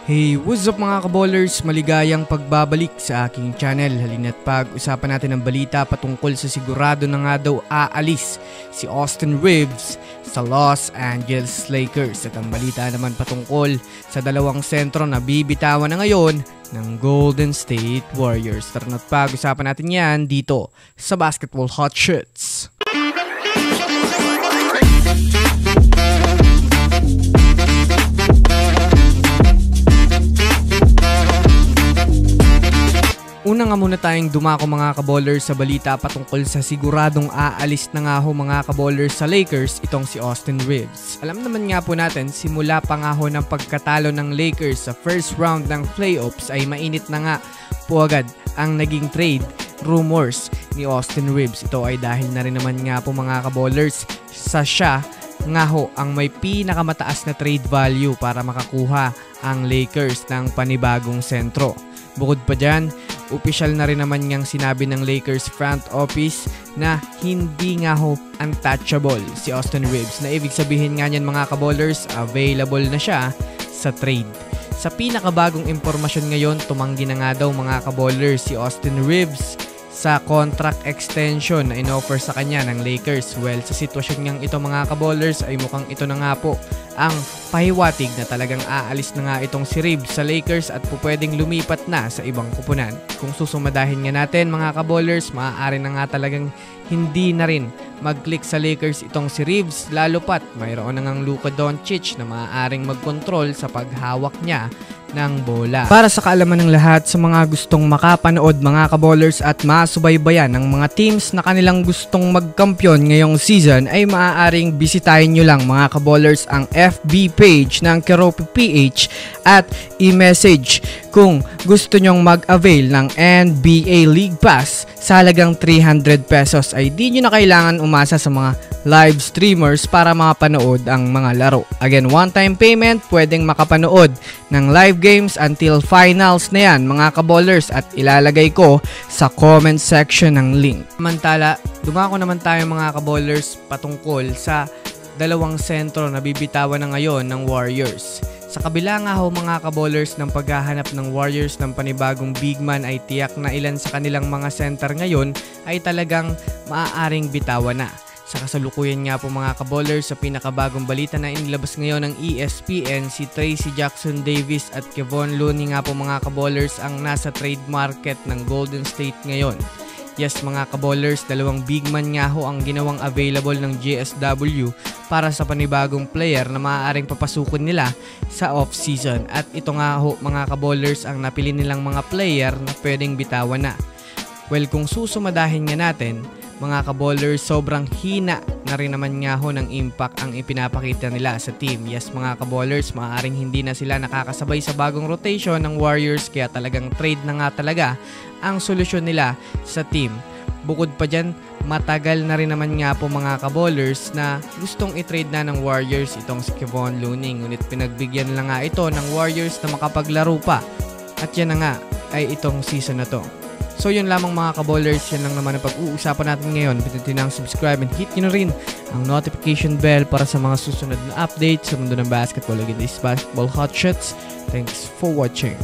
Hey, what's up mga kaballers? Maligayang pagbabalik sa aking channel. Halina't pag-usapan natin ang balita patungkol sa sigurado na nga daw aalis si Austin Reeves sa Los Angeles Lakers. At ang balita naman patungkol sa dalawang sentro na bibitawan na ngayon ng Golden State Warriors. Tara na't pag-usapan natin yan dito sa Basketball Hot Shots. Una nga muna tayong dumako mga kaballers sa balita patungkol sa siguradong aalis na nga ho mga kaballers sa Lakers itong si Austin Reeves. Alam naman nga po natin, simula pa nga ho ng pagkatalo ng Lakers sa first round ng playoffs ay mainit na nga po agad ang naging trade rumors ni Austin Reeves. Ito ay dahil na rin naman nga po mga kaballers sa siya nga ho ang may pinakamataas na trade value para makakuha ang Lakers ng panibagong sentro. Bukod pa dyan, opisyal na rin naman niyang sinabi ng Lakers front office na hindi nga ho untouchable si Austin Reeves, na ibig sabihin nga niyan mga kaballers, available na siya sa trade. Sa pinakabagong impormasyon ngayon, tumanggi na nga daw mga kaballers si Austin Reeves sa contract extension na inoffer sa kanya ng Lakers. Well, sa sitwasyon niyang ito mga kaballers ay mukhang ito na nga po ang pahiwatig na talagang aalis na nga itong si Reeves sa Lakers at pwedeng lumipat na sa ibang kupunan. Kung susumadahin nga natin mga kaballers, maaari na nga talagang hindi na rin mag-click sa Lakers itong si Reeves, lalo pat mayroon na ngang Luka Doncic na maaaring mag-control sa paghawak niya ng bola. Para sa kaalaman ng lahat sa mga gustong makapanood mga kaballers at masubaybayan ng mga teams na kanilang gustong magkampiyon ngayong season, ay maaaring bisitahin nyo lang mga kaballers ang FB page ng Keropi PH at i-message kung gusto nyong mag-avail ng NBA League Pass sa halagang 300 pesos. Ay di nyo na kailangan umasa sa mga live streamers para makapanood ang mga laro. Again, one-time payment, pwedeng makapanood ng live games until finals na yan mga kaballers, at ilalagay ko sa comment section ng link. Samantala, dumako naman tayo mga kaballers patungkol sa dalawang sentro na bibitawan na ngayon ng Warriors. Sa kabila nga ho mga kaballers ng paghahanap ng Warriors ng panibagong big man, ay tiyak na ilan sa kanilang mga center ngayon ay talagang maaaring bitawan na. Sa kasalukuyan nga po mga kaballers, sa pinakabagong balita na inilabas ngayon ng ESPN, si Tracy Jackson Davis at Kevon Looney nga po mga kaballers ang nasa trade market ng Golden State ngayon. Yes mga kaballers, dalawang big man nga ho ang ginawang available ng GSW para sa panibagong player na maaaring papasukin nila sa off-season. At ito nga ho mga kaballers ang napili nilang mga player na pwedeng bitawan na. Well, kung susumadahin nga natin mga kaballers, sobrang hina na rin naman nga ho ng impact ang ipinapakita nila sa team. Yes mga kaballers, maaaring hindi na sila nakakasabay sa bagong rotation ng Warriors, kaya talagang trade na nga talaga ang solusyon nila sa team. Bukod pa dyan, matagal na rin naman nga po mga kaballers na gustong i-trade na ng Warriors itong si Kevon Looney, ngunit pinagbigyan lang nga ito ng Warriors na makapaglaro pa, at yan na nga ay itong season na to. So yun lamang mga kaballers, yan lang naman ang pag-uusapan natin ngayon. Pindutin ang subscribe and hit nyo na rin ang notification bell para sa mga susunod na updates sa mundo ng basketball. Again, this is Basketball Hot Shots. Thanks for watching.